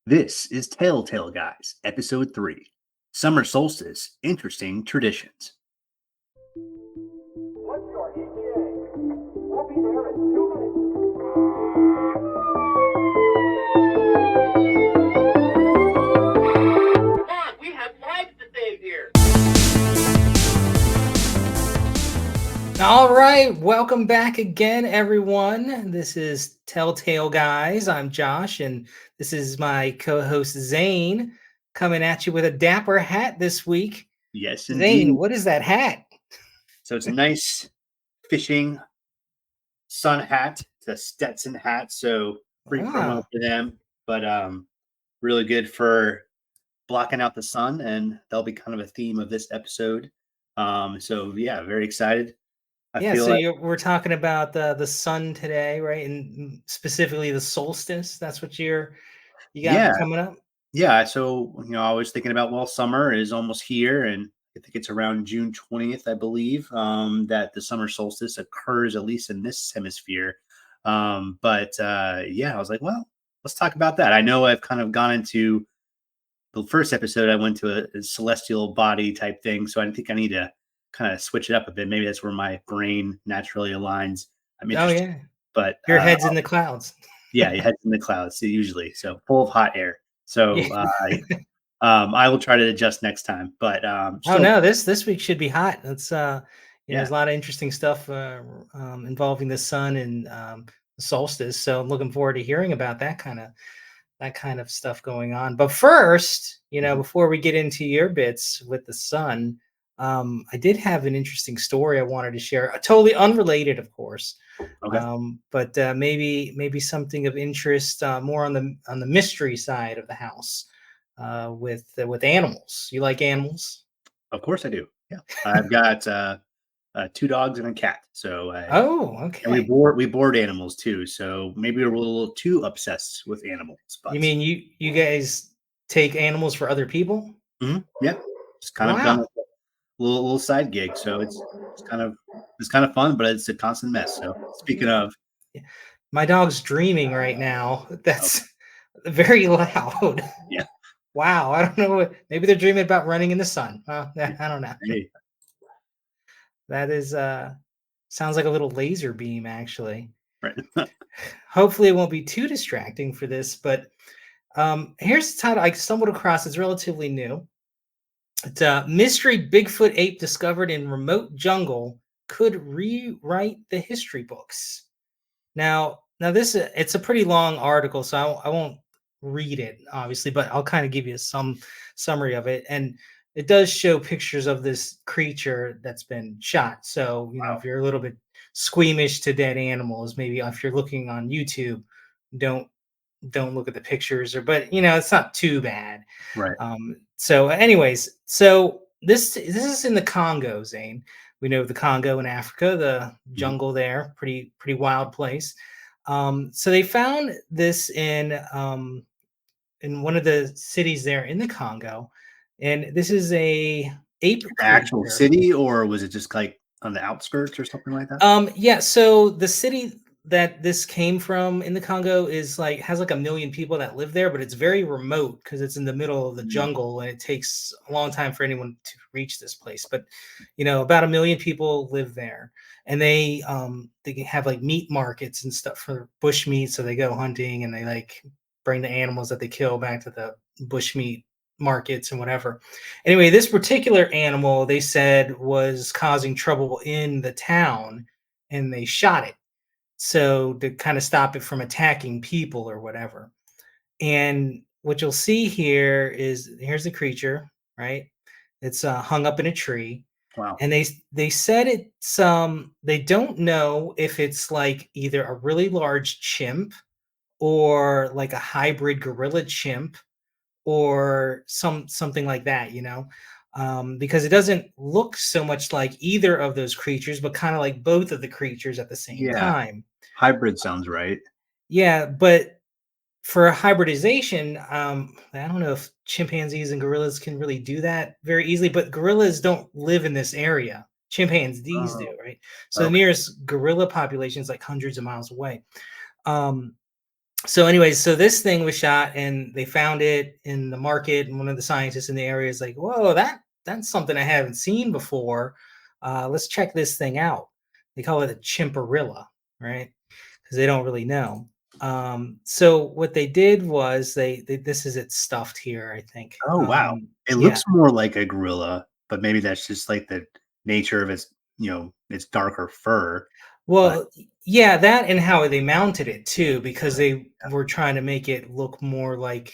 This is Telltale Guys, Episode 3 Summer Solstice Interesting Traditions. What's your ETA? We'll be there in 2 minutes. Come on, we have lives to save here. All right, welcome back again, everyone. This is Telltale Guys. I'm Josh, and this is my co-host Zane coming at you with a dapper hat this week. Yes, Zane, indeed. what is that hat? So it's a nice fishing sun hat. It's a Stetson hat, so free promo Ah, for them, but really good for blocking out the sun, and that'll be kind of a theme of this episode. So yeah, very excited. I yeah. feel So like we're talking about the sun today, right? And specifically the solstice. That's what you got yeah, coming up. Yeah, so, I was thinking about, well, summer is almost here, and I think it's around June 20th, I believe, that the summer solstice occurs, at least in this hemisphere. But yeah, I was like, well, let's talk about that. I know I've kind of gone into the first episode, I went to a celestial body type thing, so I think I need to kind of switch it up a bit. Maybe that's where my brain naturally aligns. I'm Oh interested, yeah, but your head's in the clouds. yeah, it heads in the clouds usually, so full of hot air. Yeah. So I will try to adjust next time, but Oh still, no, this week should be hot. It's there's yeah, a lot of interesting stuff involving the sun and the solstice. So I'm looking forward to hearing about that kind of stuff going on. But first, mhm, before we get into your bits with the sun, I did have an interesting story I wanted to share. Totally unrelated, of course, okay, but maybe something of interest, more on the mystery side of the house, with animals. You like animals? of course I do. Yeah, I've got two dogs and a cat, so Oh, and we okay. board animals too. So maybe we're a little too obsessed with animals, You but mean you guys take animals for other people? yeah, just kind of done Wow. a little side gig. So it's kind of it's kind of fun, but it's a constant mess. So speaking of, Yeah. My dog's dreaming right now. oh, That's very loud. yeah, Wow. I don't know maybe they're dreaming about running in the sun. Well, yeah, I don't know. hey, That is sounds like a little laser beam actually. right, Hopefully it won't be too distracting for this, but here's the title I stumbled across. It's relatively new. It's mystery Bigfoot ape discovered in remote jungle could rewrite the history books. Now this it's a pretty long article, so I won't read it obviously, but I'll kind of give you some summary of it. And it does show pictures of this creature that's been shot. So wow, if you're a little bit squeamish to dead animals, maybe if you're looking on YouTube, don't don't look at the pictures. Or but it's not too bad. right, So, anyways, so this is in the Congo, Zane. We know the Congo in Africa, the mhm, jungle there, pretty wild place. So they found this in one of the cities there in the Congo, and this is a ape actual creature. city, or was it just like on the outskirts or something like that? Yeah, so the city that this came from in the Congo is has like a million people that live there, but it's very remote because it's in the middle of the Mm, jungle and it takes a long time for anyone to reach this place. But about a million people live there, and they have like meat markets and stuff for bush meat. So they go hunting and they bring the animals that they kill back to the bush meat markets and whatever. Anyway, this particular animal they said was causing trouble in the town, and they shot it so to kind of stop it from attacking people or whatever. And what you'll see here is here's the creature, right? It's hung up in a tree, wow, and they said it's they don't know if it's like either a really large chimp or like a hybrid gorilla chimp or something like that, because it doesn't look so much like either of those creatures, but kind of like both of the creatures at the same yeah, time. hybrid sounds right. Yeah, but for hybridization, I don't know if chimpanzees and gorillas can really do that very easily, but gorillas don't live in this area. Chimpanzees Oh, do, right? So the okay, nearest gorilla population is like hundreds of miles away. Um, So anyways, so this thing was shot and they found it in the market, and one of the scientists in the area is like, whoa, that's something I haven't seen before. Let's check this thing out. They call it a chimparilla, right? Because they don't really know. So what they did was they this is it stuffed here, I think. Oh, wow. It Yeah. looks more like a gorilla, but maybe that's just like the nature of its, its darker fur. But Well, yeah, that and how they mounted it too, because right. they were trying to make it look more like,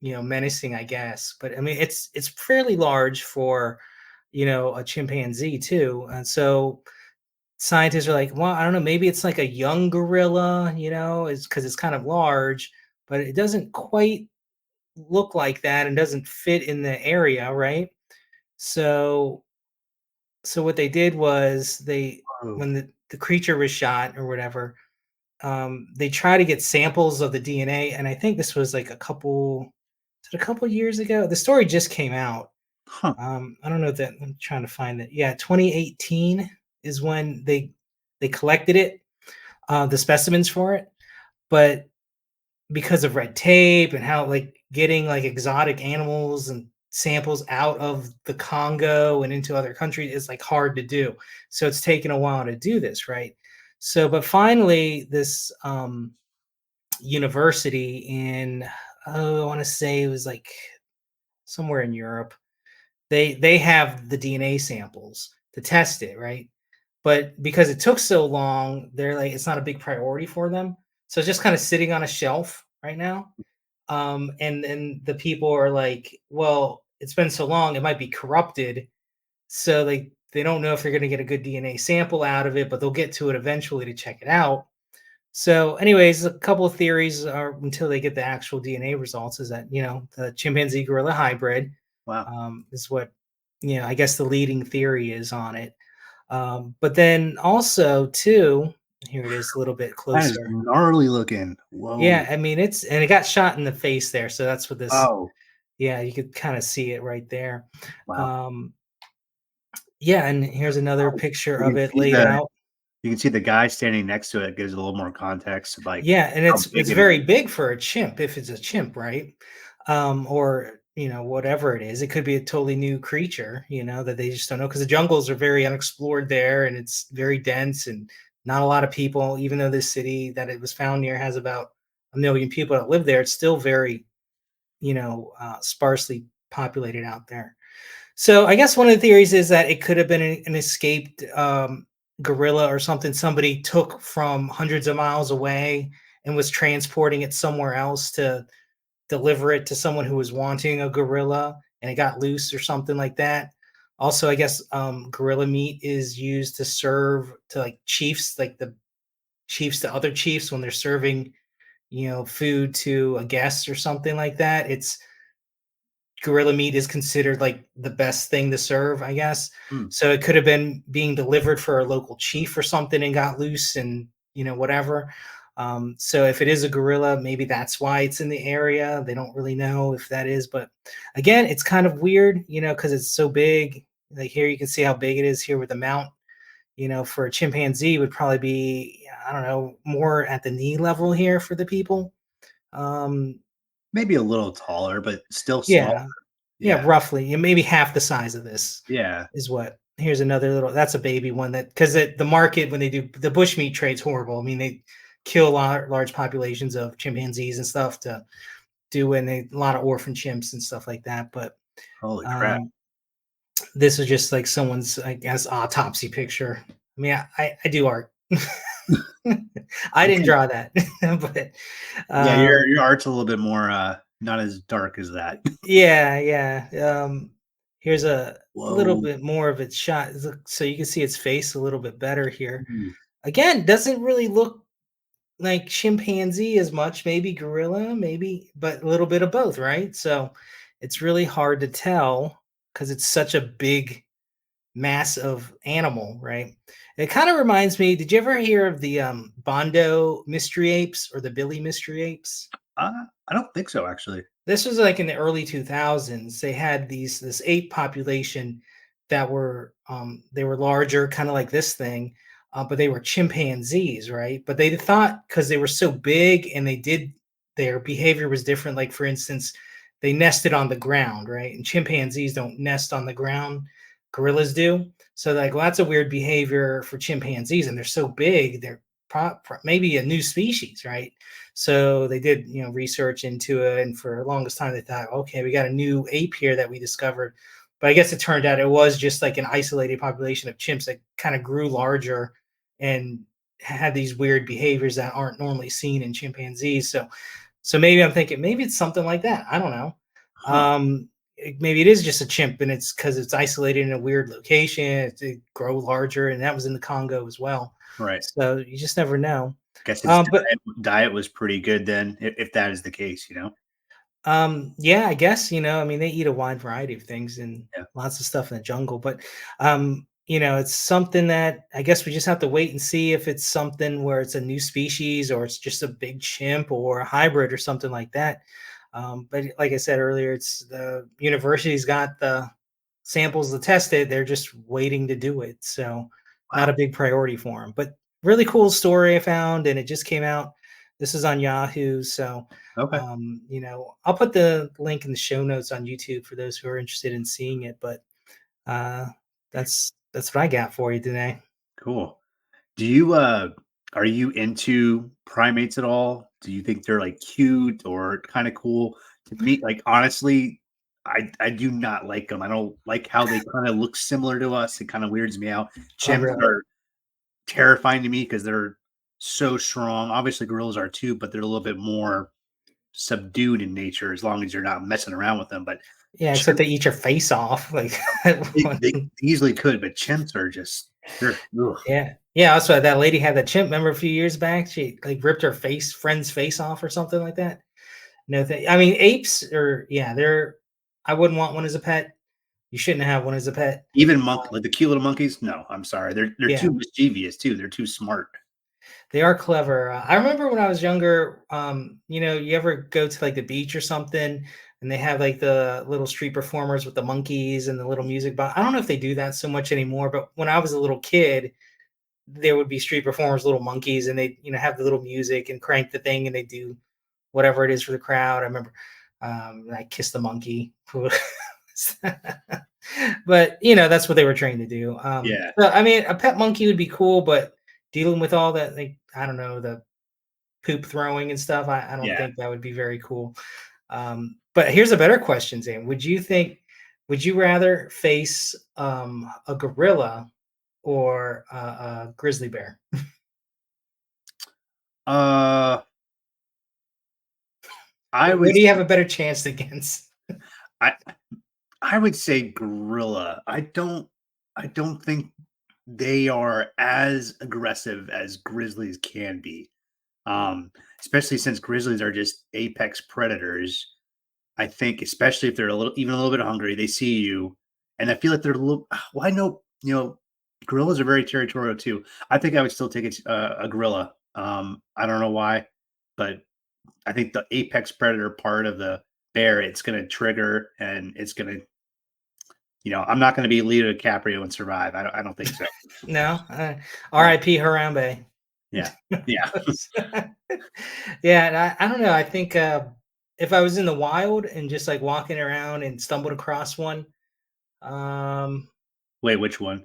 menacing, I guess. But I mean, it's fairly large for, a chimpanzee too. And so scientists are like, well, I don't know, maybe it's like a young gorilla, is because it's kind of large, but it doesn't quite look like that and doesn't fit in the area, right? So so what they did was Oh, when the creature was shot or whatever, they try to get samples of the DNA, and I think this was like a couple years ago. The story just came out. huh. I don't know that I'm trying to find it. Yeah, 2018 is when they collected it, the specimens for it, but because of red tape and how like getting like exotic animals and samples out of the Congo and into other countries is like hard to do. So it's taken a while to do this, right? So, but finally, this university in, oh, I want to say it was like somewhere in Europe. They have the DNA samples to test it, right? But because it took so long, they're like it's not a big priority for them. So it's just kind of sitting on a shelf right now. And then the people are like, well, it's been so long, it might be corrupted. So they don't know if they're going to get a good DNA sample out of it, but they'll get to it eventually to check it out. So, anyways, a couple of theories are until they get the actual DNA results is that, the chimpanzee gorilla hybrid Wow. is what, I guess the leading theory is on it. But then also, too, here it is a little bit That is closer. gnarly looking. Whoa. Yeah, I mean, and it got shot in the face there. So that's what this, Oh, yeah, you could kind of see it right there. wow. Um, yeah, and here's another Oh, picture you of can it see laid the out. you can see the guy standing next to it gives a little more context of like Yeah, and how it's big it very is. big for a chimp if it's a chimp, right? Or whatever it is. It could be a totally new creature, that they just don't know because the jungles are very unexplored there and it's very dense and not a lot of people. Even though this city that it was found near has about 1 million people that live there, it's still very, sparsely populated out there. So I guess one of the theories is that it could have been an escaped gorilla or something somebody took from hundreds of miles away and was transporting it somewhere else to deliver it to someone who was wanting a gorilla and it got loose or something like that. Also, I guess gorilla meat is used to serve to like chiefs, like the chiefs to other chiefs when they're serving, food to a guest or something like that. It's gorilla meat is considered like the best thing to serve, I guess. Hmm. So it could have been being delivered for a local chief or something and got loose and whatever. So if it is a gorilla, maybe that's why it's in the area. They don't really know if that is, but again, it's kind of weird, because it's so big. Like here, you can see how big it is here with the mount. For a chimpanzee would probably be I don't know more at the knee level here for the people. Um, Maybe a little taller, but still small. yeah, yeah, Yeah. roughly, and maybe half the size of this Yeah. is what. Here's another little. That's a baby one that because the market when they do the bushmeat trade's horrible. I mean, they kill large populations of chimpanzees and stuff to do and a lot of orphan chimps and stuff like that. But Holy crap. um, this is just like someone's, I guess, autopsy picture. I mean, I do art. I didn't draw that, but Yeah, um, your art's a little bit more not as dark as that. yeah, yeah. Here's a little Whoa. bit more of its shot, so you can see its face a little bit better here. Mm. Again, doesn't really look like chimpanzee as much, maybe gorilla, maybe, but a little bit of both, right? So it's really hard to tell because it's such a big mass of animal, right? It kind of reminds me. Did you ever hear of the Bondo mystery apes or the Billy mystery apes? I don't think so actually. This was like in the early 2000s. They had this ape population that were they were larger, kind of like this thing, but they were chimpanzees, right? But they thought because they were so big and their behavior was different. Like for instance, they nested on the ground, right? And chimpanzees don't nest on the ground, gorillas do. So like, well, that's a weird behavior for chimpanzees, and they're so big, they're maybe a new species, right? So they did, research into it, and for the longest time they thought, okay, we got a new ape here that we discovered. But I guess it turned out it was just like an isolated population of chimps that kind of grew larger and had these weird behaviors that aren't normally seen in chimpanzees. So maybe I'm thinking maybe it's something like that. I don't know. Huh. Maybe it is just a chimp, and it's because it's isolated in a weird location. It grow larger, and that was in the Congo as well. Right. So you just never know. Guess its But diet was pretty good then, if that is the case, you know? Yeah, I guess, I mean, they eat a wide variety of things and Yeah. lots of stuff in the jungle, but it's something that I guess we just have to wait and see if it's something where it's a new species or it's just a big chimp or a hybrid or something like that. But like I said earlier, it's the university's got the samples to test it. They're just waiting to do it. So not a Wow. big priority for them. But really cool story I found, and it just came out. This is on Yahoo. So Okay. I'll put the link in the show notes on YouTube for those who are interested in seeing it. But uh, that's what I got for you today. Cool. Do you, are you into primates at all? Do you think they're, like, cute or kinda cool? To me, like, honestly, I do not like them. I don't like how they kinda look similar to us. It kinda weirds me out. Oh, Chimps really? are terrifying to me because 'cause they're so strong. Obviously, gorillas are too, but they're a little bit more subdued in nature as long as you're not messing around with them, but Yeah, except chimps, they eat your face off. Like, they easily could, but chimps are just they're ugh. yeah, yeah. That's why that lady had that chimp. Remember a few years back, she like ripped her friend's face off or something like that. No thing. I mean, apes are yeah, they're. I wouldn't want one as a pet. You shouldn't have one as a pet. Even like the cute little monkeys, no, I'm sorry. They're Yeah, too mischievous too. They're too smart. they are clever. I remember when I was younger, you ever go to like the beach or something and they have like the little street performers with the monkeys and the little music box. I don't know if they do that so much anymore, but when I was a little kid, there would be street performers, little monkeys, and they, have the little music and crank the thing and they do whatever it is for the crowd. I remember I kissed the monkey. But that's what they were trained to do. Yeah, So I mean, a pet monkey would be cool, but dealing with all that, like I don't know, the poop throwing and stuff, I don't yeah. think that would be very cool. But here's a better question, Zane. Would you rather face a gorilla or a grizzly bear? Uh, I would What do you s have a better chance against? I I would say gorilla. I don't think they are as aggressive as grizzlies can be. Especially since grizzlies are just apex predators. I think especially if they're even a little bit hungry, they see you, and I feel like they're a little. Well, I know gorillas are very territorial too. I think I would still take a gorilla. I don't know why, but I think the apex predator part of the bear, it's going to trigger, and it's going to. I'm not going to be Leo DiCaprio and survive. I don't think so. No, Uh, R.I.P. Harambe. yeah, yeah, Yeah, and I don't know. I think if I was in the wild and just like walking around and stumbled across one, um, Wait, which one?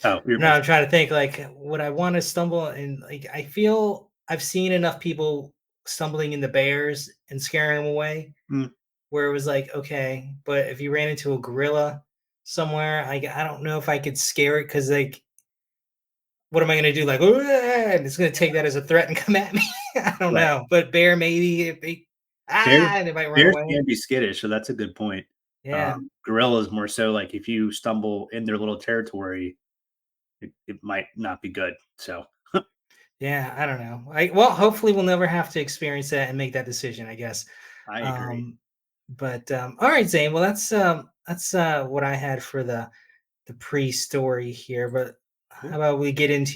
Oh, no, I'm trying to think like would I want to stumble and like I feel I've seen enough people stumbling into bears and scaring them away mm, where it was like okay, but if you ran into a gorilla somewhere, I don't know if I could scare it because like what am I gonna do? Like, "Ooh," and it's gonna take that as a threat and come at me. I don't right. know, but bear maybe if they Bears and it might run bears away. can be skittish, so that's a good point. Yeah, Gorillas more so like if you stumble in their little territory, it might not be good. So yeah. I don't know. Well, hopefully we'll never have to experience that and make that decision. I guess. I agree. Um, but all right, Zane. Well, that's what I had for the pre-story here. But how Cool. about we get into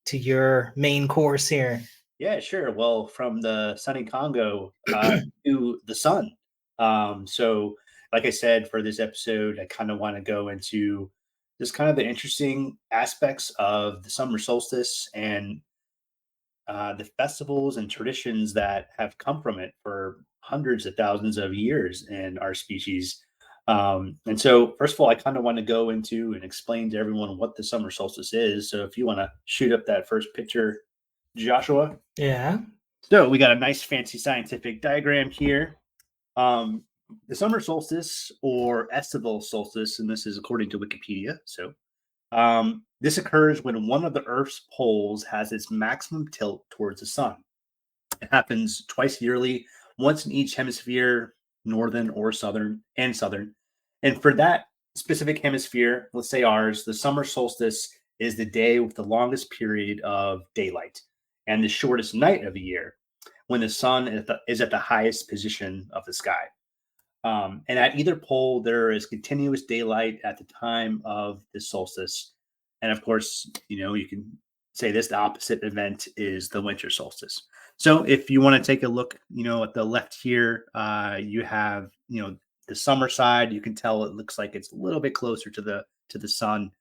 to your main course here? Yeah, sure. Well, from the sunny Congo to the sun. So like I said, for this episode, I kind of want to go into just kind of the interesting aspects of the summer solstice and the festivals and traditions that have come from it for hundreds of thousands of years in our species. And so, first of all, I kind of want to go into and explain to everyone what the summer solstice is. So, if you want to shoot up that first picture, Joshua. Yeah. So, we got a nice fancy scientific diagram here. Um, the summer solstice or estival solstice, and this is according to Wikipedia. So, this occurs when one of the Earth's poles has its maximum tilt towards the sun. It happens twice yearly, once in each hemisphere, northern or southern, and southern. And for that specific hemisphere, let's say ours, the summer solstice is the day with the longest period of daylight and the shortest night of the year when the sun is at the highest position of the sky. And at either pole, there is continuous daylight at the time of the solstice. And of course, you can say this the opposite event is the winter solstice. So if you want to take a look, at the left here, you have, the summer side. You can tell it looks like it's a little bit closer to the sun.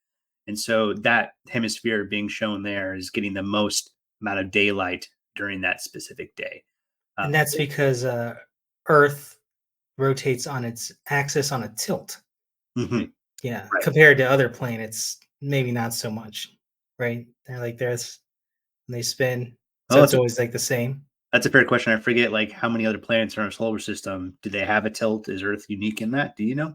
And so that hemisphere being shown there is getting the most amount of daylight during that specific day. And that's because Earth rotates on its axis on a tilt. Mhm. Yeah. Right. Compared to other planets, maybe not so much. Right. They're like there's they spin. Oh, So it's always like the same. that's a fair question. I forget like how many other planets are in our solar system. Do they have a tilt? Is Earth unique in that? Do you know?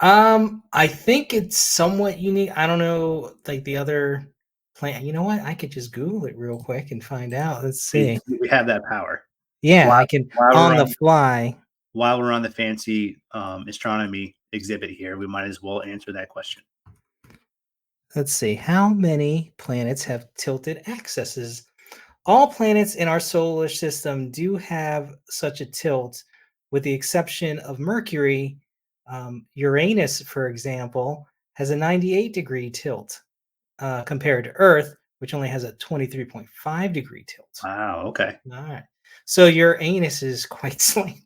I think it's somewhat unique. I don't know, like the other planet. You know what? I could just Google it real quick and find out. Let's We, see. we have that power. Yeah, While, I can while we're on the on fly. while we're on the fancy astronomy exhibit here, we might as well answer that question. Let's see. How many planets have tilted axes? All planets in our solar system do have such a tilt, with the exception of Mercury. Uranus, for example, has a 98-degree tilt compared to Earth, which only has a 23.5-degree tilt. Wow. Okay. All right. So Uranus is quite slanted.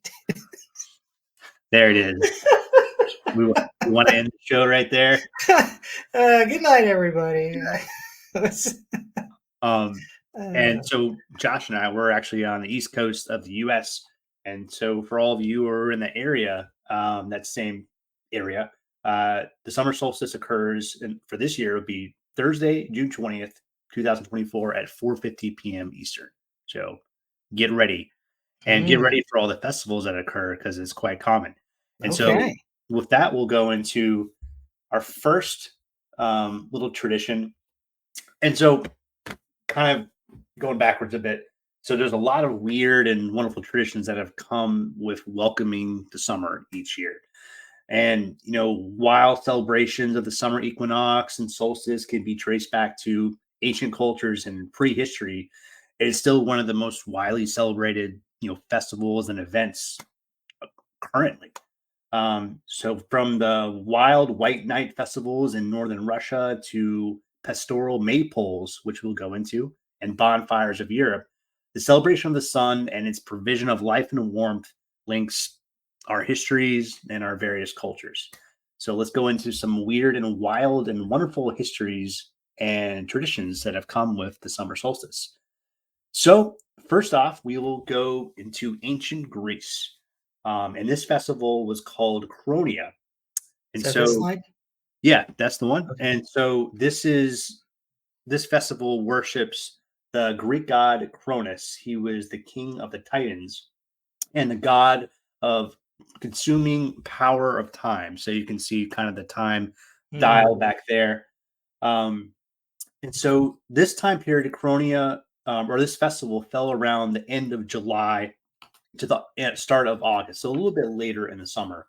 There it is. We want to end the show right there. Good night, everybody. Um, Uh, and so Josh and I, we're actually on the east coast of the U.S. And so for all of you who are in the area, that same area, the summer solstice occurs, and for this year, it would be Thursday, June 20th, 2024 at 4:50 p.m. Eastern. So get ready and get mm, ready for all the festivals that occur because it's quite common. And so okay. with that, we'll go into our first little tradition. And so kind of going backwards a bit. So there's a lot of weird and wonderful traditions that have come with welcoming the summer each year. And while celebrations of the summer equinox and solstice can be traced back to ancient cultures and prehistory, it is still one of the most widely celebrated, festivals and events currently. So from the wild white night festivals in northern Russia to pastoral maypoles, which we'll go into, and bonfires of Europe, the celebration of the sun and its provision of life and warmth links our histories and our various cultures. So let's go into some weird and wild and wonderful histories and traditions that have come with the summer solstice. So, first off, we will go into ancient Greece. And this festival was called Chronia. Is And that this so, slide? yeah, that's the one. Okay. And so, this festival worships the Greek god Cronus. He was the king of the Titans and the god of consuming power of time. So, you can see kind of the time dial Mm, back there. Um, and so this time period, Chronia, or this festival, fell around the end of July to the start of August, so a little bit later in the summer.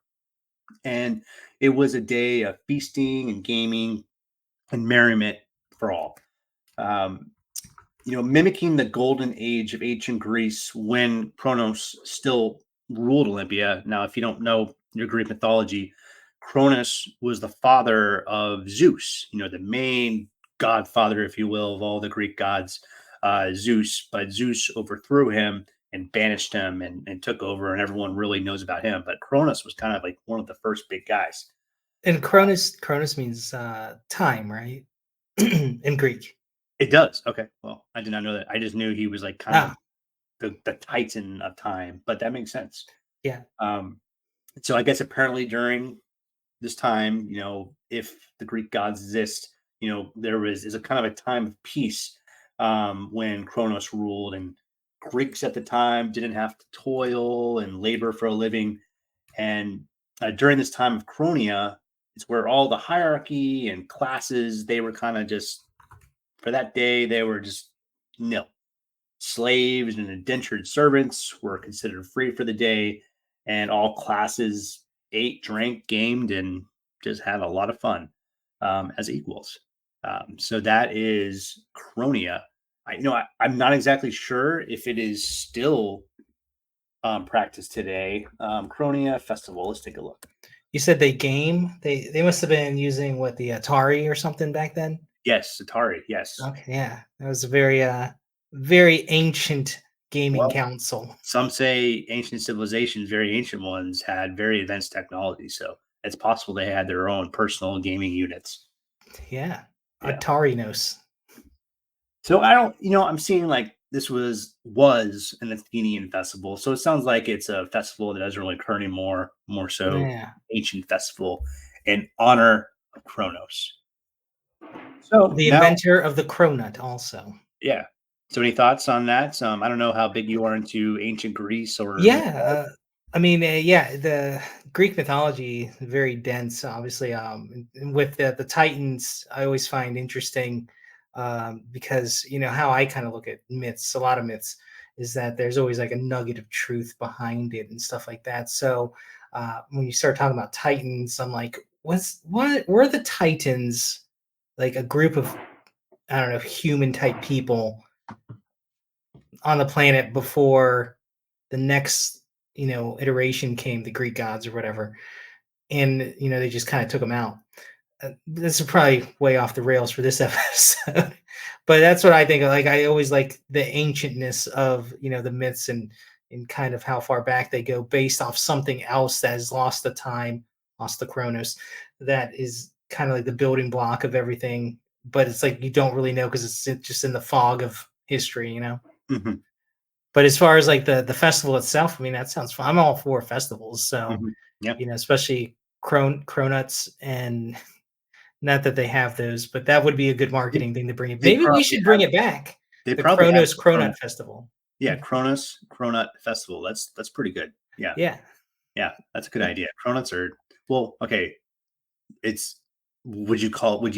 And it was a day of feasting and gaming and merriment for all. Um, mimicking the golden age of ancient Greece when Kronos still ruled Olympia. Now, if you don't know your Greek mythology, Cronus was the father of Zeus, the main godfather, if you will, of all the Greek gods, Zeus. But Zeus overthrew him and banished him and took over, and everyone really knows about him. But Cronus was kind of like one of the first big guys. And Cronus means time, right? In Greek. It does. Okay. Well, I did not know that. I just knew he was like kind of Ah, the titan of time, but that makes sense. yeah. Um, so I guess apparently during this time, if the Greek gods exist, there is a kind of a time of peace when Kronos ruled, and Greeks at the time didn't have to toil and labor for a living. And during this time of Cronia, it's where all the hierarchy and classes they were kind of just for that day they were just nil. Slaves and indentured servants were considered free for the day, and all classes ate, drank, gamed, and just had a lot of fun as equals. So that is Cronia. I'm not exactly sure if it is still practiced today. Cronia Festival. Let's take a look. You said they game. They must have been using what, the Atari or something back then. Yes, Atari. Yes. Okay, yeah, that was a very ancient gaming Well, console. some say ancient civilizations, very ancient ones, had very advanced technology. So it's possible they had their own personal gaming units. Yeah, Yeah. Atari knows. So I don't, I'm seeing like this was an Athenian festival. So it sounds like it's a festival that doesn't really occur anymore, more so Yeah, ancient festival in honor of Kronos. So the now, inventor of the cronut, also. yeah. So any thoughts on that? I don't know how big you are into ancient Greece or Yeah, I mean, yeah, the Greek mythology is very dense. Obviously, and with the Titans, I always find interesting because how I kind of look at myths. A lot of myths is that there's always like a nugget of truth behind it and stuff like that. So when you start talking about Titans, I'm like, what were the Titans like a group of, I don't know, human type people on the planet before the next iteration came, the Greek gods or whatever, and they just kind of took them out. This is probably way off the rails for this episode, but that's what I think. Like, I always like the ancientness of the myths and kind of how far back they go based off something else that has lost the time, lost the chronos, that is kind of like the building block of everything, but it's like you don't really know because it's just in the fog of history. Mhm, But as far as like the festival itself, I mean, that sounds fun. I'm all for festivals. So, mhm. Yeah. especially cronuts, and not that they have those, but that would be a good They, marketing thing to bring it. they Maybe we probably should have bring it back. they The probably have Kronos the Cronut. Cronut Festival. Yeah, Cronut Festival. That's pretty good. Yeah. Yeah. Yeah, that's a good idea. Cronuts are well, okay. It's would you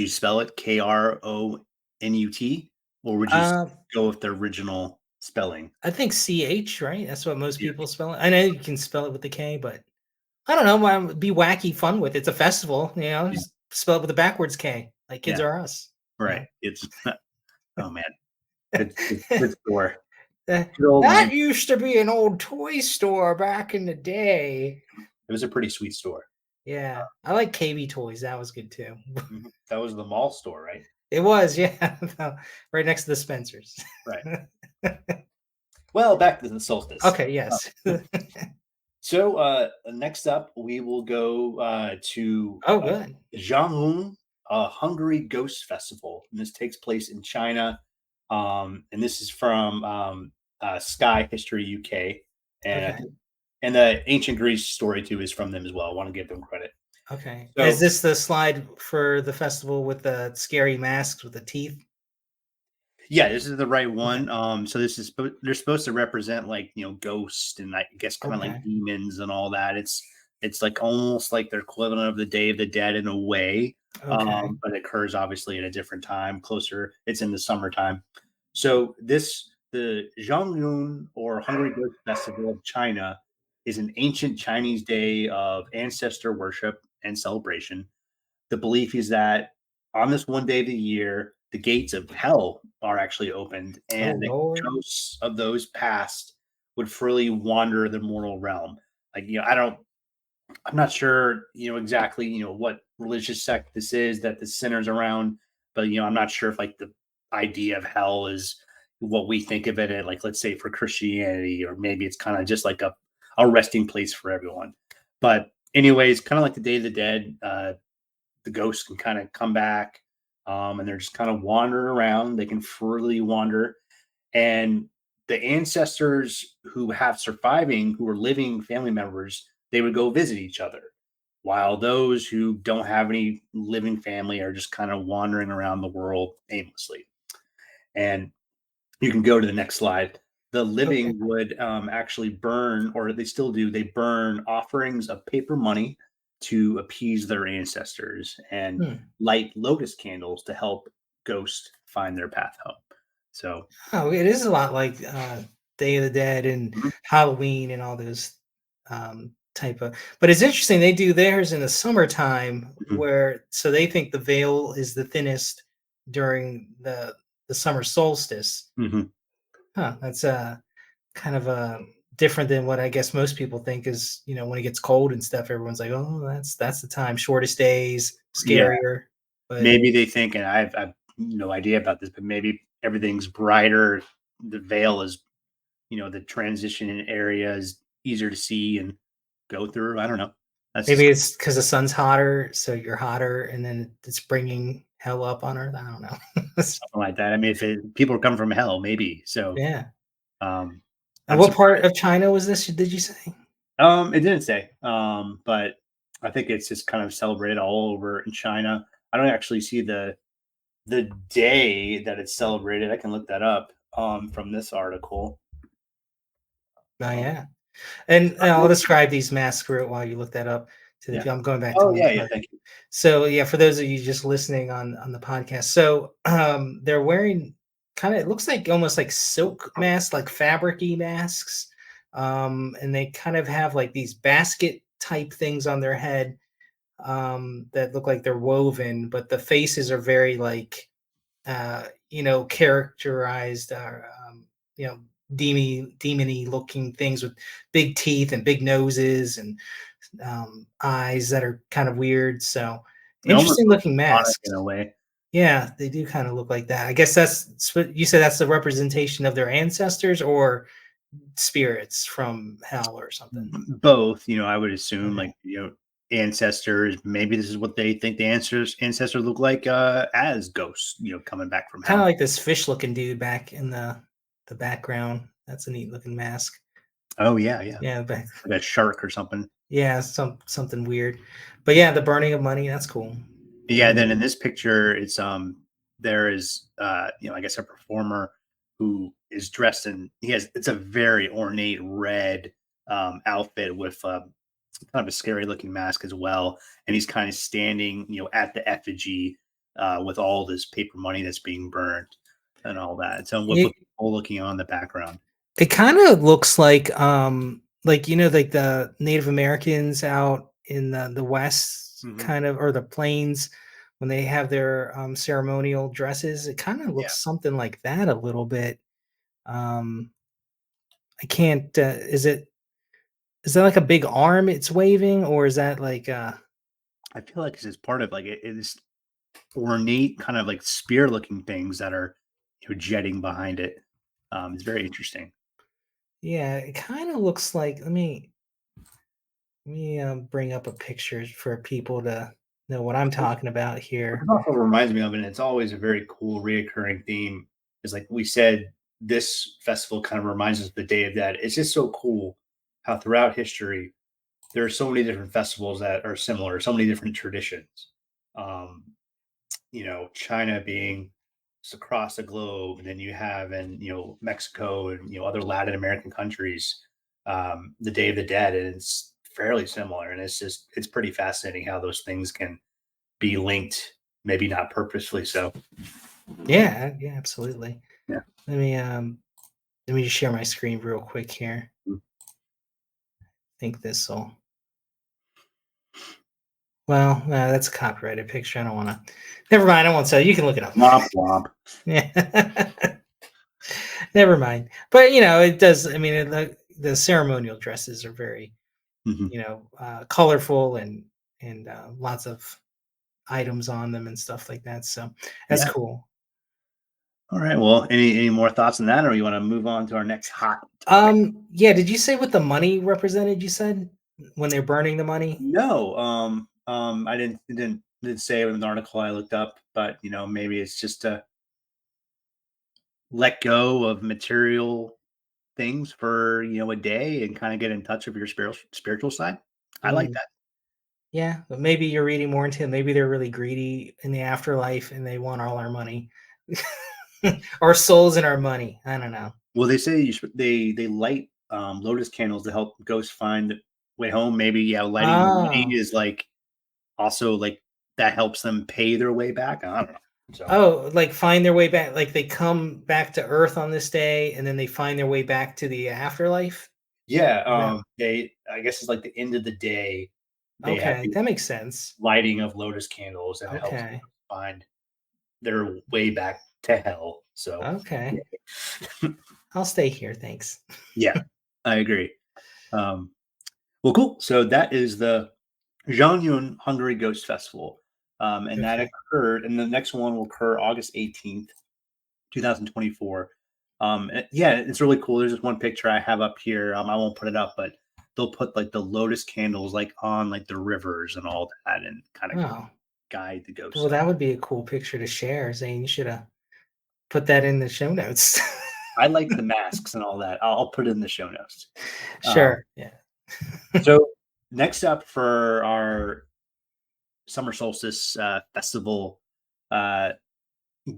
spell it Kronut, or would you Uh, go with the original spelling? I think CH, right? That's what most Yeah. people spell it. I know you can spell it with the K, but I don't know. Be wacky fun with it. It's a festival, Yeah. just spell it with a backwards K, like Kids Yeah. Are Us. Right. It's oh man. Good store. Good old That 90s. used to be an old toy store back in the day. It was a pretty sweet store. Yeah, I like KB Toys. That was good too. Mhm. That was the mall store, right? It was, yeah, right next to the Spencers. Right. Well, back to the solstice. Okay, yes. So next up, we will go to Oh, good. Jiangling, Hungary Ghost Festival, and this takes place in China. And this is from Sky History UK, and I Okay, think, and the ancient Greece story too is from them as well. I want to give them credit. okay. Is So this the slide for the festival with the scary masks with the teeth? yeah, this is the right Okay, one. So this is they're supposed to represent like ghosts and I guess kind of like okay, demons and all that. It's like almost like their equivalent of the Day of the Dead in a way, okay, but it occurs obviously at a different time, closer. It's in the summertime. So the Zhongyun or Hungry Ghost Festival of China is an ancient Chinese day of ancestor worship and celebration. The belief is that on this one day of the year, the gates of hell are actually opened, oh, and the Lord. ghosts of those past would freely wander the mortal realm. Like, I'm not sure, exactly, what religious sect this is that the sinner's around, but I'm not sure if like the idea of hell is what we think of it at, like, let's say for Christianity, or maybe it's kind of just like a resting place for everyone. But anyways, kind of like the Day of the Dead, the ghosts can kind of come back, and they're just kind of wandering around. They can freely wander, and the ancestors who have surviving, who are living family members, they would go visit each other, while those who don't have any living family are just kind of wandering around the world aimlessly. And you can go to the next slide. The Okay. living would actually burn, or they still do, they burn offerings of paper money to appease their ancestors and Hmm. light locust candles to help ghosts find their path home. So, Oh, it is a lot like Day of the Dead and mhm, Halloween and all those type of. But it's interesting they do theirs in the summertime, mhm, where so they think the veil is the thinnest during the summer solstice. mhm. Huh? That's kind of different than what I guess most people think is when it gets cold and stuff. Everyone's like, oh, that's the time, shortest days, Yeah, scarier. But maybe they think, and I've no idea about this, but maybe everything's brighter. The veil is, the transition in area is easier to see and go through. I don't know. That's just maybe it's because the sun's hotter, so you're hotter, and then it's bringing hell up on Earth. I don't know. something like that. I mean, if people are coming from hell, maybe. So, Yeah. um, And I'm what part surprised. of China was this? Did you say? It didn't say, but I think it's just kind of celebrated all over in China. I don't actually see the day that it's celebrated. I can look that up from this article. Oh Um, yeah. And I'll describe these masks while you look that up. yeah. I'm going back to Oh one yeah, yeah. slide. Thank you. So yeah, for those of you just listening on the podcast, so they're wearing kind of it looks like almost like silk masks, like fabricy masks, and they kind of have like these basket type things on their head that look like they're woven, but the faces are very like characterized, you know, demony looking things with big teeth and big noses and eyes that are kind of weird. So It almost interesting looks looking demonic in masks. a way. Yeah, they do kind of look like that. I guess that's what you said. That's the representation of their ancestors or spirits from hell or something. Both, I would assume, Okay. like, ancestors. Maybe this is what they think the ancestors look like as ghosts, coming back from Kind of hell. like this fish looking dude back in the background. That's a neat looking mask. Oh yeah, yeah, Yeah, back. like a shark or something. Yeah, something weird. But yeah, the burning of money, that's cool. Yeah, then in this picture, it's there is I guess a performer who is dressed in it's a very ornate red outfit with kind of a scary looking mask as well, and he's kind of standing at the effigy with all this paper money that's being burned and all that. So with It people looking on the background. it kind of looks like like the Native Americans out in the West Hmm. kind of or the plains when they have their ceremonial dresses. It kind of Yeah, looks something like that a little bit. Um I can't is that like a big arm it's waving or is that like I feel like it's just part of like it is ornate kind of like spear looking things that are jetting behind it. It's very interesting. yeah, it kind of looks like let me bring up a picture for people to know what I'm talking about What here. this also reminds me of, and it's always a very cool reoccurring theme, is like we said, this festival kind of reminds us of the Day of Dead. It's just so cool how throughout history there are so many different festivals that are similar, so many different traditions. Um, China being just across the globe, and then you have in Mexico and other Latin American countries, the Day of the Dead, and it's fairly similar. And it's pretty fascinating how those things can be linked, maybe not purposefully so. Yeah, yeah, absolutely. Yeah. Let me let me just share my screen real quick here. Think this will well, that's a copyrighted picture. I don't want to. Never mind. I won't tell you. You can look it up. Womp womp. Yeah. Never mind. But it does. I mean, the ceremonial dresses are very, Mhm. colorful and lots of items on them and stuff like that. So that's Yeah. cool. All right. Well, any more thoughts on that, or you want to move on to our next hot topic? Yeah. Did you say what the money represented? You said when they're burning the money. No. I didn't. didn't say in the article I looked up, but maybe it's just to let go of material things for a day and kind of get in touch with your spiritual side. I like Mm, that. yeah, but maybe you're reading more into it. Maybe they're really greedy in the afterlife and they want all our money. Our souls and our money. I don't know. Well, they say they light lotus candles to help ghosts find the way home. Maybe lighting the money Oh. is like also like that helps them pay their way back. I don't know. So Oh, like find their way back, like they come back to Earth on this day and then they find their way back to the afterlife? yeah, Is that they I guess it's like the end of the day. They have okay, the that makes sense. lighting of lotus candles, and it helps them Okay. find their way back to hell. So Okay. yeah, I'll stay here, thanks. yeah, I agree. Um, well, cool. So that is the Zhanyun Hungary Ghost Festival, and that Okay. occurred. And the next one will occur August 18th, 2024. Yeah, it's really cool. There's just one picture I have up here. I won't put it up, but they'll put like the lotus candles like on like the rivers and all that, and kind of Oh, guide the ghosts. well, that would be a cool picture to share, Zane. You should have put that in the show notes. I like the masks and all that. I'll put it in the show notes. Um, Sure. Yeah. so next up for our summer solstice festival uh,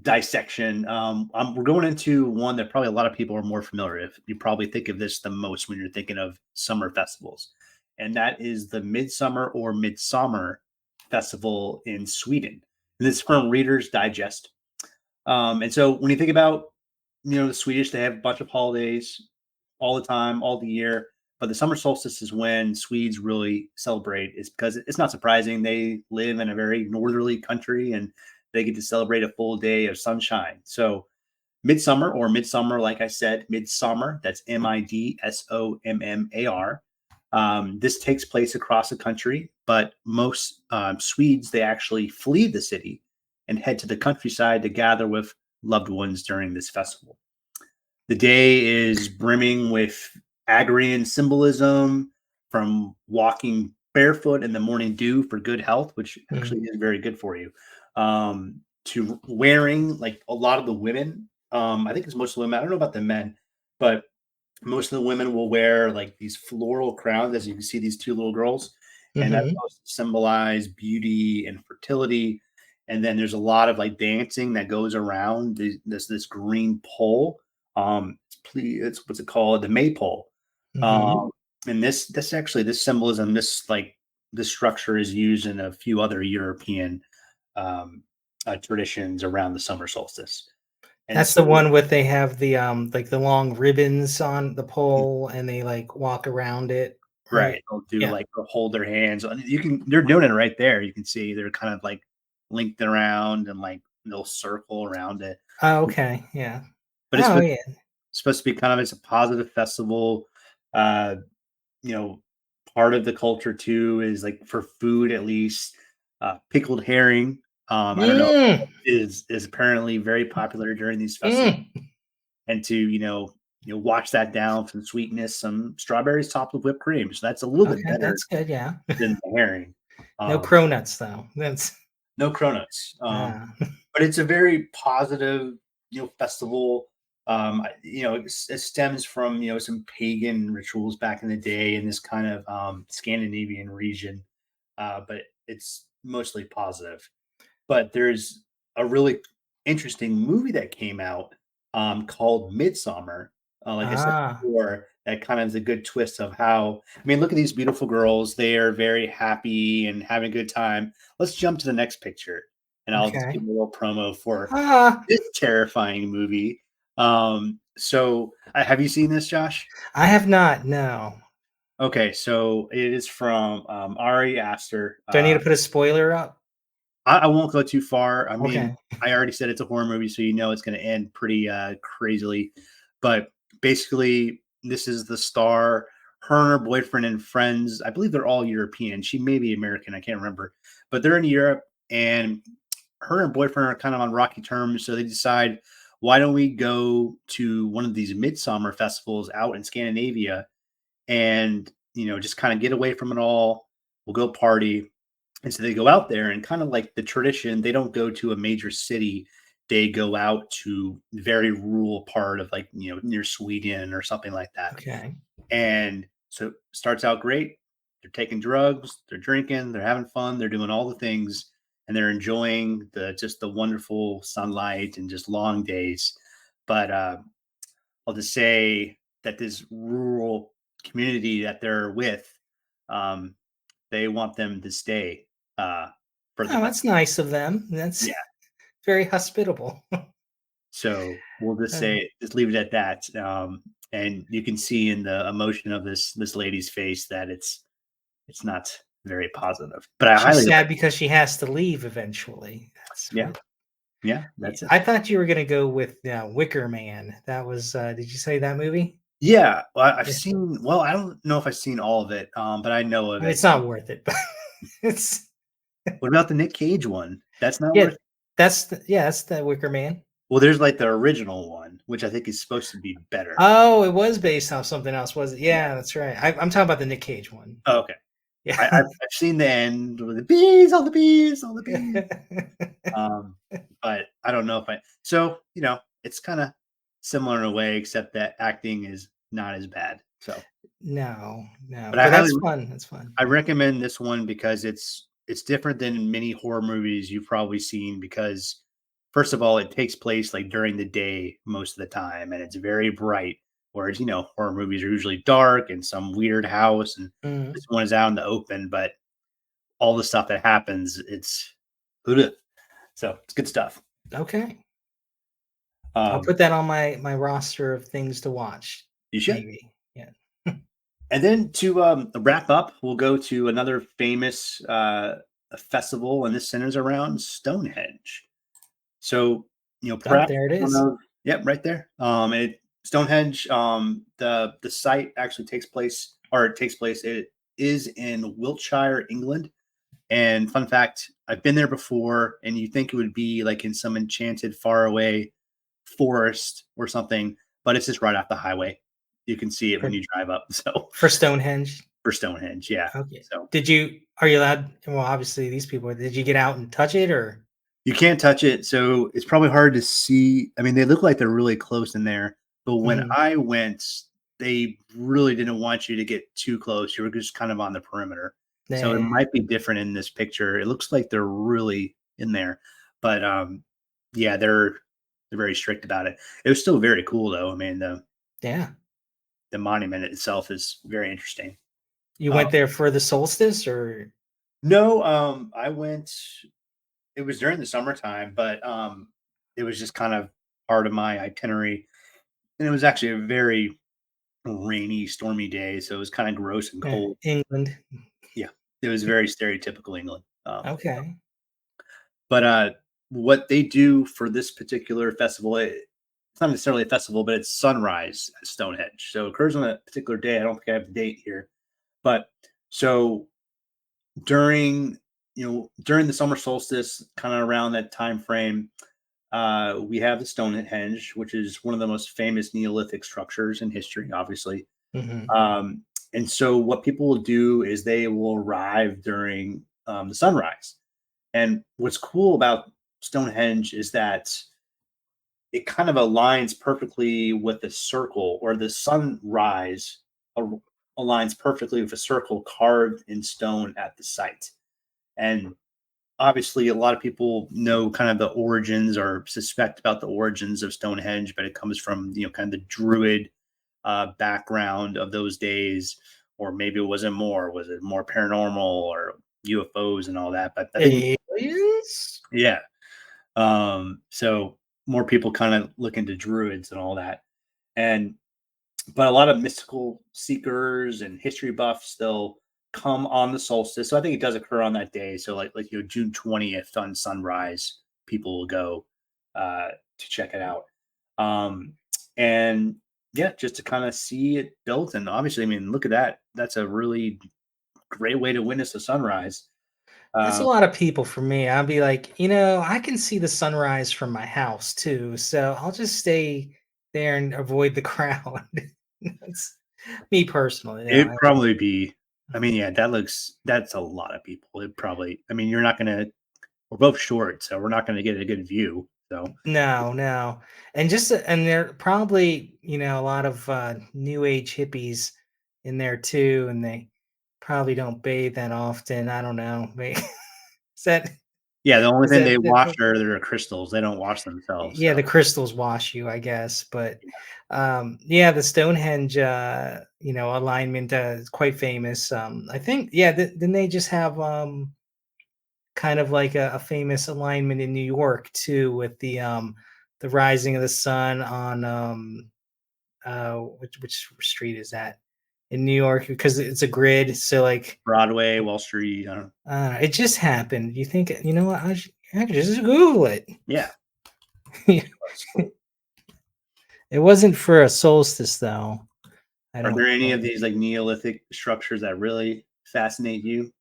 dissection, we're going into one that probably a lot of people are more familiar with. You probably think of this the most when you're thinking of summer festivals, and that is the Midsummer or Midsummer Festival in Sweden. And this is from Reader's Digest. And so when you think about, the Swedish, they have a bunch of holidays all the time, all the year. But the summer solstice is when Swedes really celebrate. Is because it's not surprising. They live in a very northerly country and they get to celebrate a full day of sunshine. So midsummer or midsummer, like I said, midsummer, that's Midsommar. This takes place across the country, but most Swedes, they actually flee the city and head to the countryside to gather with loved ones during this festival. The day is brimming with agrarian symbolism, from walking barefoot in the morning dew for good health, which Mhm. actually is very good for you, to wearing like a lot of the women. I think it's most of the women. I don't know about the men, but most of the women will wear like these floral crowns, as you can see these two little girls, and that's Mhm. supposed to symbolize beauty and fertility. And then there's a lot of like dancing that goes around this green pole. It's what's it called? The maypole. Mhm. Um, and this actually this symbolism, this structure is used in a few other European um, traditions around the summer solstice. And That's the so one with they have the, like, the long ribbons on the pole, and they, like, walk around it, right? right, they'll do, Yeah. like they'll hold their hands, and they're doing it right there, you can see they're kind of, like, linked around and, like, they'll circle around it. Oh, okay, yeah. But it's Oh, supposed yeah. supposed to be kind of it's a positive festival, uh, you know, part of the culture too is, like, for food at least, pickled herring, I don't know, Mm, is apparently very popular during these festivals, mm. and to, wash that down from sweetness, some strawberries topped with whipped cream, so that's a little bit Okay, better that's good, yeah. than the herring. No Um, cronuts, though. That's no cronuts. ah. But it's a very positive, festival. It stems from some pagan rituals back in the day in this kind of Scandinavian region, but it's mostly positive. But there's a really interesting movie that came out called Midsummer. Like I said Ah, before, that kind of is a good twist of how. I mean, look at these beautiful girls; they are very happy and having a good time. Let's jump to the next picture, and I'll just okay. give a little promo for Ah, this terrifying movie. So have you seen this, Josh? I have not, no. Okay, so it is from Ari Aster. Do I need to put a spoiler up? I won't go too far. I mean, Okay. I already said it's a horror movie, so it's going to end pretty crazily. But basically, this is the star. Her and her boyfriend and friends. I believe they're all European. She may be American. I can't remember, but they're in Europe, and her and boyfriend are kind of on rocky terms. So they decide, why don't we go to one of these midsummer festivals out in Scandinavia, and just kind of get away from it all. We'll go party. And so they go out there and kind of like the tradition, they don't go to a major city. They go out to very rural part of like, near Sweden or something like that. Okay. And so it starts out great. They're taking drugs, they're drinking, they're having fun, they're doing all the things, and they're enjoying the wonderful sunlight and just long days. But I'll just say that this rural community that they're with, um, they want them to stay for the Oh, night. that's nice of them. That's Yeah. very hospitable. So we'll just Uh, say, just leave it at that. And you can see in the emotion of this lady's face that it's not very positive. But I she's highly sad like. because she has to leave eventually. That's Yeah, what. yeah, Yeah. that's it. I thought you were gonna go with Wicker Man. That was. Did you say that movie? Yeah, well, I've Yeah. seen. Well, I don't know if I've seen all of it, but I know I of mean, it. it's not worth it, but it's What about the Nick Cage one? That's not yeah. worth. That's the Wicker Man. Well, there's like the original one, which I think is supposed to be better. Oh, it was based off something else, was it? Yeah. Yeah, that's right. I'm talking about the Nick Cage one. Oh, okay. Yeah. I've seen the end with the bees, all the bees, all the bees. Um, but I don't know if I. So it's kind of similar in a way, except that acting is not as bad. So, No, but no, I but highly that's fun. That's fun. I recommend this one because it's different than many horror movies you've probably seen because first of all, it takes place like during the day most of the time and it's very bright. Whereas, horror movies are usually dark and some weird house and Mhm. this one is out in the open, but all the stuff that happens, it's ugh. So it's good stuff. Okay. I'll Um, put that on my roster of things to watch, you should. maybe. Yeah. And then to wrap up, we'll go to another famous festival, and this centers around Stonehenge. So, Oh, perhaps there it one is. of yep, right there. Stonehenge, the site actually takes place, or it takes place. It is in Wiltshire, England. And fun fact, I've been there before, and you think it would be like in some enchanted, faraway forest or something, but it's just right off the highway. You can see it when For you drive up. So for Stonehenge? for Stonehenge, yeah. Okay. So Are you allowed well, obviously, these people did you get out and touch it or you can't touch it, so it's probably hard to see. I mean, they look like they're really close in there, but when Mhm. I went, they really didn't want you to get too close. You were just kind of on the perimeter. So it Nah. might be different in this picture. It looks like they're really in there, but yeah, they're very strict about it. It was still very cool though. I mean, Yeah. the monument itself is very interesting. You Uh, went there for the solstice or no, I went. It was during the summertime, but it was just kind of part of my itinerary. And it was actually a very rainy, stormy day, so it was kind of gross and cold. England? Yeah, it was very stereotypical England. Okay. But what they do for this particular festival, it's not necessarily a festival, but it's sunrise at Stonehenge. So it occurs on a particular day. I don't think I have the date here, but so during during the summer solstice, kind of around that time frame, we have the Stonehenge, which is one of the most famous Neolithic structures in history, obviously. Mhm. Um, and so, what people will do is they will arrive during the sunrise. And what's cool about Stonehenge is that it kind of aligns perfectly with the circle, or the sunrise aligns perfectly with a circle carved in stone at the site. And obviously a lot of people know kind of the origins or suspect about the origins of Stonehenge, but it comes from kind of the druid background of those days, or maybe it wasn't more. Was it more paranormal or UFOs and all that? But I think Aliens? yeah. So more people kind of look into druids and all that, and but a lot of mystical seekers and history buffs they'll come on the solstice. So I think it does occur on that day. So like June 20th on sunrise, people will go to check it out. Um, and yeah, just to kind of see it built. And obviously, I mean, look at that. That's a really great way to witness the sunrise. That's a Uh, lot of people for me. I'll be like, I can see the sunrise from my house too, so I'll just stay there and avoid the crowd. That's me personally. it'd probably be. I mean, yeah, that's a lot of people. It probably, I mean, you're not gonna. We're both short, so we're not gonna get a good view. So No, no. And just and there probably, a lot of new age hippies in there too, and they probably don't bathe that often. I don't know. Is that yeah, the only is thing that, they that wash are their crystals. They don't wash themselves. yeah, So the crystals wash you, I guess. But yeah, the Stonehenge alignment is quite famous. I think, yeah, didn't they just have kind of like a famous alignment in New York too, with the rising of the sun on which street is that in New York, because it's a grid. So like Broadway, Wall Street. I don't, it just happened. You think, what? I could just Google it. yeah. It wasn't for a solstice though. I Are don't there any of think. these like Neolithic structures that really fascinate you?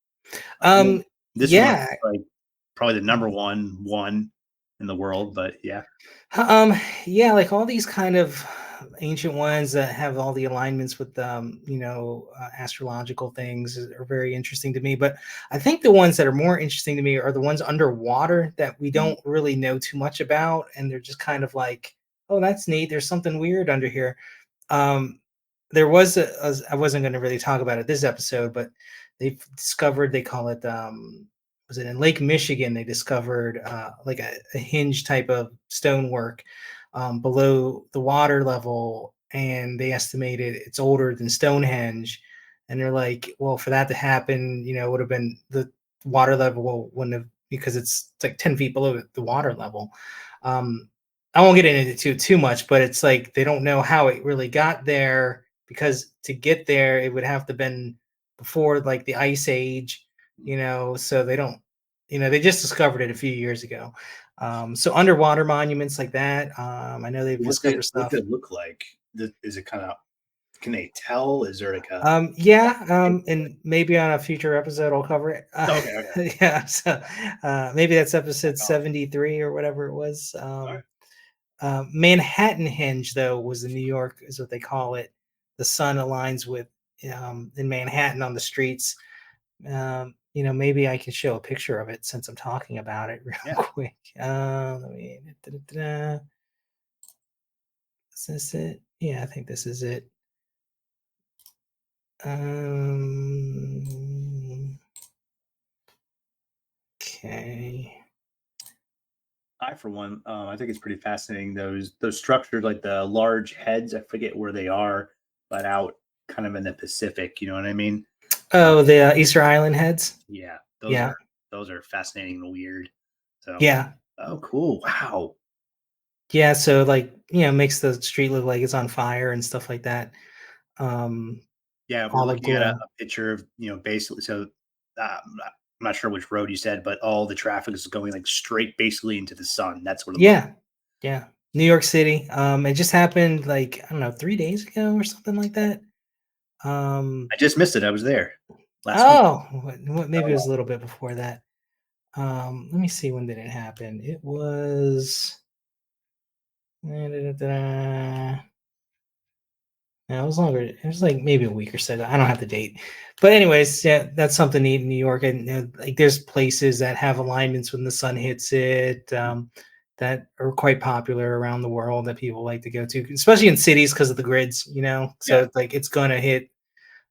I know Um, this one yeah, like probably the number one in the world, but yeah, Um, yeah, like all these kind of ancient ones that have all the alignments with astrological things are very interesting to me. But I think the ones that are more interesting to me are the ones underwater that we mm, don't really know too much about, and they're just kind of like, oh, that's neat. There's something weird under here. Um, there was I wasn't going to really talk about it this episode, but they've discovered, they call it was it in Lake Michigan, they discovered like a hinge type of stonework below the water level, and they estimated it's older than Stonehenge. And they're like, well, for that to happen, it would have been the water level wouldn't have, because it's like 10 feet below the water level. um, I won't get into it too much, but it's like they don't know how it really got there, because to get there it would have to been before like the ice age, so they don't, they just discovered it a few years ago. So underwater monuments like that, I know they've discovered what's stuff. it look like? Is it kind of, can they tell? Is there like a Yeah, and maybe on a future episode I'll cover it. okay, okay, Yeah, so maybe that's episode technology. 73 or whatever it was. All right. Manhattan Hinge, though, was the New York, is what they call it. The sun aligns with in Manhattan on the streets. Maybe I can show a picture of it since I'm talking about it real Yeah, quick. Let me. Is this it? Yeah, I think this is it. Okay. I for one, I think it's pretty fascinating those structures like the large heads. I forget where they are, but out kind of in the Pacific. You know what I mean? Uh, Oh, the Easter Island heads. yeah, Yeah, those are fascinating and weird. So, yeah, oh, cool! Wow. yeah. So like, makes the street look like it's on fire and stuff like that. Um, Yeah, we're all the looking at a, glow. a picture of basically. So, I'm not sure which road you said, but all the traffic is going like straight, basically into the sun. That's what it looks. Yeah, yeah. New York City. It just happened like, I don't know, 3 days ago or something like that. Um, I just missed it. I was there last week. oh, maybe Oh, it was a wow. little bit before that. Let me see, when did it happen? It was no, it was longer. It was like maybe a week or so. I don't have the date, but anyways, yeah, that's something neat in New York. And like, there's places that have alignments when the sun hits it, that are quite popular around the world that people like to go to, especially in cities because of the grids. So Yeah, it's like it's gonna hit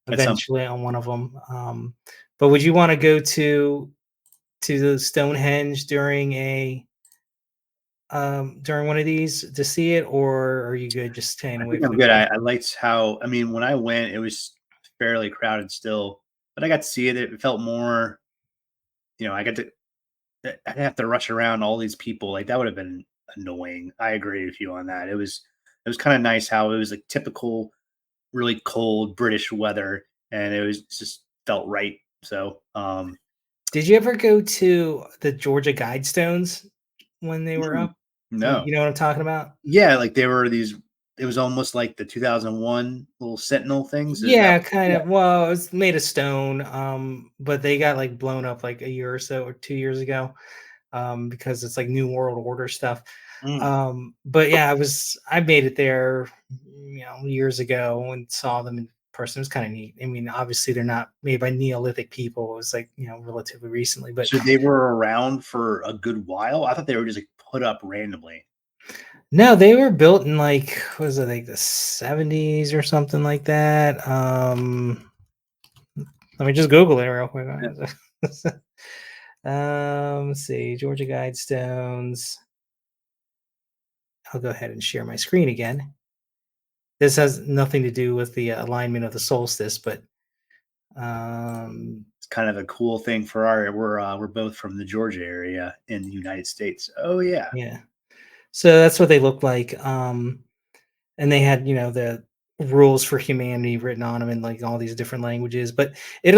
at some. eventually on one of them. But would you want to go to the Stonehenge during one of these to see it, or are you good just staying I away think I'm from good. the? I liked how. I mean, when I went, it was fairly crowded still, but I got to see it. It felt more. I got to. I'd have to rush around all these people. Like that would have been annoying. I agree with you on that. It was. It was kind of nice how it was like typical, really cold British weather, and it was just felt right. So, Did you ever go to the Georgia Guidestones when they were mm, up? no, You know what I'm talking about? yeah, like there were these. It was almost like the 2001 little Sentinel things. Is that? Yeah, kind Yeah. of. Well, it's made of stone, but they got like blown up like a year or so or 2 years ago, because it's like New World Order stuff. Mm, But yeah, I made it there, years ago, and saw them in person. It was kind of neat. I mean, obviously they're not made by Neolithic people. It was like, relatively recently, but So they were around for a good while. I thought they were just like put up randomly. no, they were built in like, what was it, like the 70s or something like that. Let me just Google it real quick. Yeah. Let's see, Georgia Guidestones. I'll go ahead and share my screen again. This has nothing to do with the alignment of the solstice, but It's kind of a cool thing for we're both from the Georgia area in the United States. Oh yeah. yeah. So that's what they look like. And they had, the rules for humanity written on them in like all these different languages. But it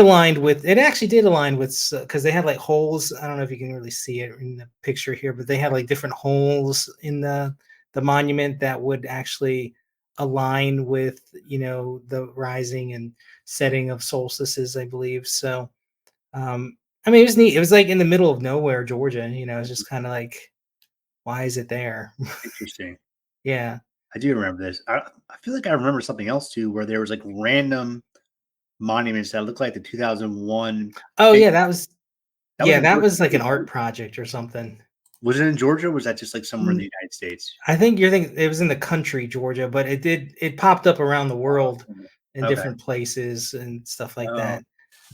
actually did align with, because they had like holes. I don't know if you can really see it in the picture here, but they had like different holes in the monument that would actually align with, the rising and setting of solstices, I believe. So, I mean, it was neat. It was like in the middle of nowhere, Georgia. It's just kind of like, why is it there? Interesting. Yeah. I do remember this. I feel like I remember something else too, where there was like random monuments that looked like the 2001 Oh big yeah, that was in that Georgia was like too, an art right? project or something. Was it in Georgia or was that just like somewhere in the Mm, United States? I think you're thinking it was in the country, Georgia, but it popped up around the world Oh, in okay. different places and stuff like Oh, that.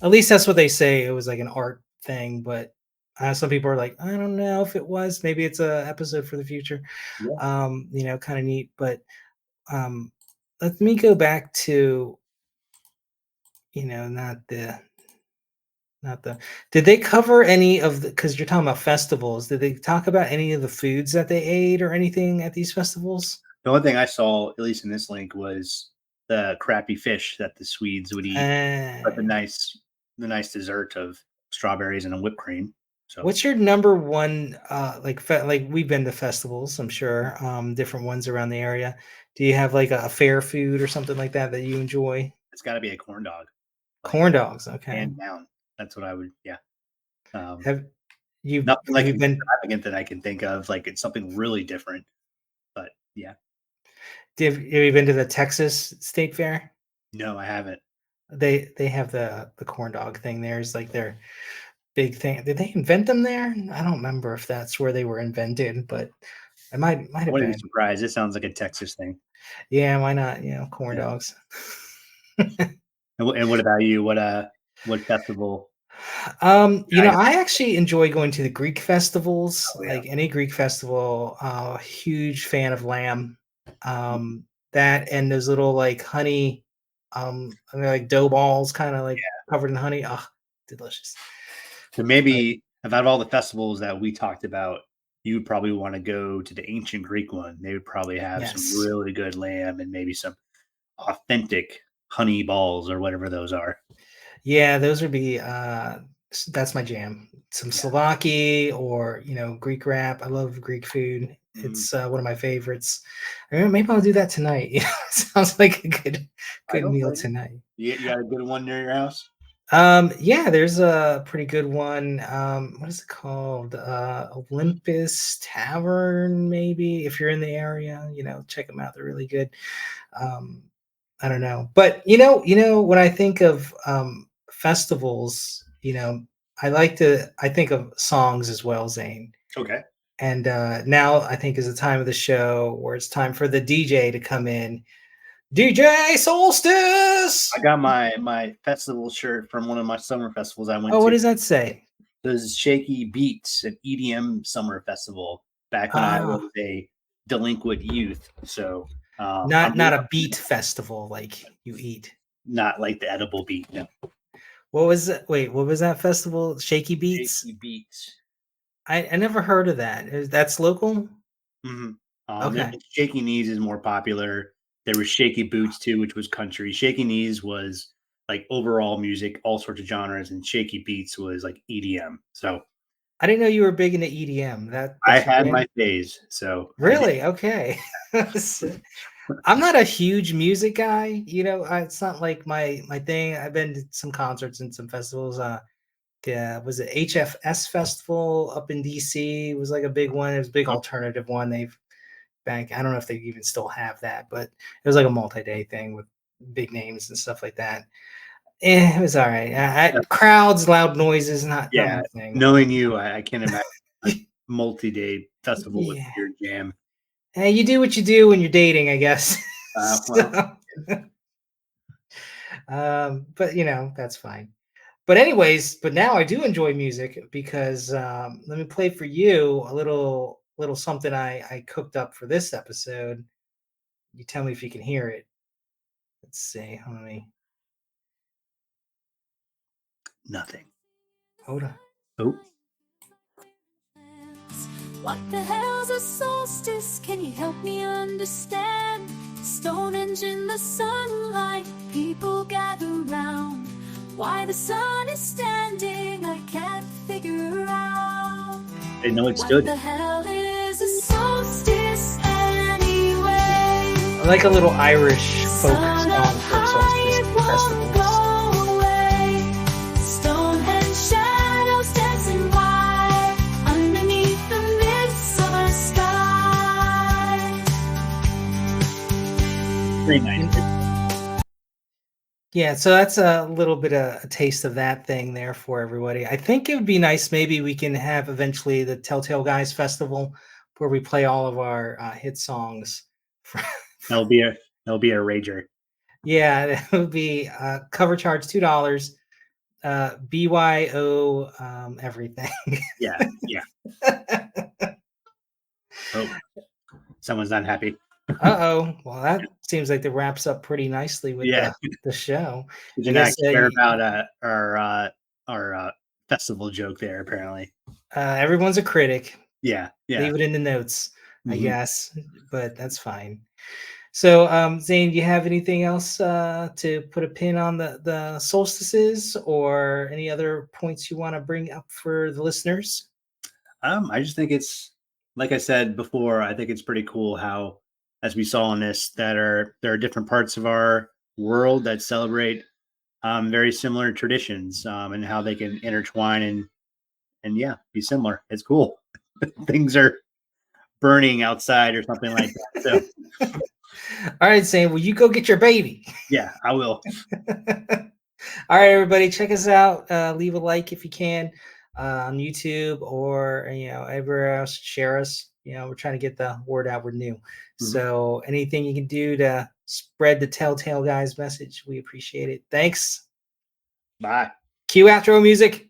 At least that's what they say. It was like an art thing, but some people are like, I don't know if it was. Maybe it's a episode for the future. yeah. Kind of neat. But um, let me go back to, not the Not the did they cover any of the? Because 'cause you're talking about festivals, did they talk about any of the foods that they ate or anything at these festivals? The only thing I saw, at least in this link, was the crappy fish that the Swedes would eat, but Uh, the nice dessert of strawberries and a whipped cream. So what's your number one, like, we've been to festivals, I'm sure, different ones around the area. Do you have, like, a fair food or something like that that you enjoy? it's got to be a corn dog, like Corn dogs, okay. hand down. That's what I would. Yeah. Um, Have Nothing have like you been extravagant that I can think of. Like it's something really different. But yeah, have you been to the Texas State Fair? no, I haven't. They have the corn dog thing there is, like, their big thing. Did they invent them there? I don't remember if that's where they were invented, but it might I have wouldn't be been. surprised. It sounds like a Texas thing. Yeah, why not? Corn Yeah. dogs. And what about you? What festival? I I actually enjoy going to the Greek festivals, oh yeah. like any Greek festival. Huge fan of lamb. Mhm. That and those little like honey, they're like dough balls, kind of like covered in honey. Oh, delicious. So But maybe out of all the festivals that we talked about, you would probably want to go to the ancient Greek one. They would probably have some yes. really good lamb and maybe some authentic honey balls or whatever those are. Yeah, those would be that's my jam. Some Yeah. Slovaki or Greek rap. I love Greek food. Mm, It's one of my favorites. Maybe I'll do that tonight. Sounds like a I good don't meal blame you. tonight. You got a good one near your house? Yeah, there's a pretty good one. What is it called? Olympus Tavern, maybe if you're in the area, check them out. They're really good. Um, I don't know, but when I think of festivals, I think of songs as well, Zane. Okay. And now I think is the time of the show where it's time for the DJ to come in. DJ I Solstice. got my festival shirt from one of my summer festivals I went Oh, what to. does that say? Those Shaky Beats, an EDM summer festival back when I was Ah, a delinquent youth. So I'm not a loving beat festival like you eat. not like the edible beat. No, What was it? Wait, what was that festival? Shaky Beats? Shaky Beats. I never heard of that. That's local? Hmm. Okay. Shaky Knees is more popular. There was Shaky Boots too, which was country. Shaky Knees was like overall music, all sorts of genres, and Shaky Beats was like EDM. So I didn't know you were big into EDM. I That's your had my jam? phase. So I did. Really? Okay. I'm not a huge music guy, it's not like my thing. I've been to some concerts and some festivals. Yeah, was it HFS Festival up in DC? Was like a big one. It was a big Oh, alternative one. They've back. I don't know if they even still have that, but it was like a multi-day thing with big names and stuff like that. It was all right. Crowds, loud noises, not Yeah, my thing. knowing you, I can't imagine a multi-day festival would Yeah. be your jam. Hey, you do what you do when you're dating, I guess. Well, So, but that's fine. But anyways, but now I do enjoy music because let me play for you a little something I cooked up for this episode. You tell me if you can hear it. Let's see. Hold on. nothing. Hold on. Oh, What the hell's a solstice? Can you help me understand? Stonehenge in the sunlight, people gather round. Why the sun is standing, I can't figure out. I know it What stood. the hell is a solstice anyway? I like a little Irish folk Sun song up for high, solstice it won't festivals. go away. Stonehenge shadows dancing wide underneath the midsummer sky. Very nice. Yeah, so that's a little bit of a taste of that thing there for everybody. I think it would be nice. Maybe we can have eventually the Telltale Guys Festival where we play all of our hit songs. That'll be a rager. Yeah, that would be cover charge $2. BYO everything. Yeah, yeah. Oh, someone's not happy. Uh-oh. Well, that seems like that wraps up pretty nicely with Yeah, the show. did I you not guess care about our festival joke there? Apparently, everyone's a critic. yeah, yeah. Leave it in the notes, I Mhm. guess, but that's fine. So, Zane, do you have anything else to put a pin on the solstices or any other points you want to bring up for the listeners? I just think it's like I said before. I think it's pretty cool how, as we saw in this, there are different parts of our world that celebrate very similar traditions and how they can intertwine and yeah, be similar. It's cool. Things are burning outside or something like that. So All right, Zane, will you go get your baby? yeah, I will. All right, everybody, check us out. Leave a like if you can on YouTube or everywhere else. Share us. We're trying to get the word out. We're new, so anything you can do to spread the Telltale Guys message, we appreciate it. Thanks. Bye. Cue outro music.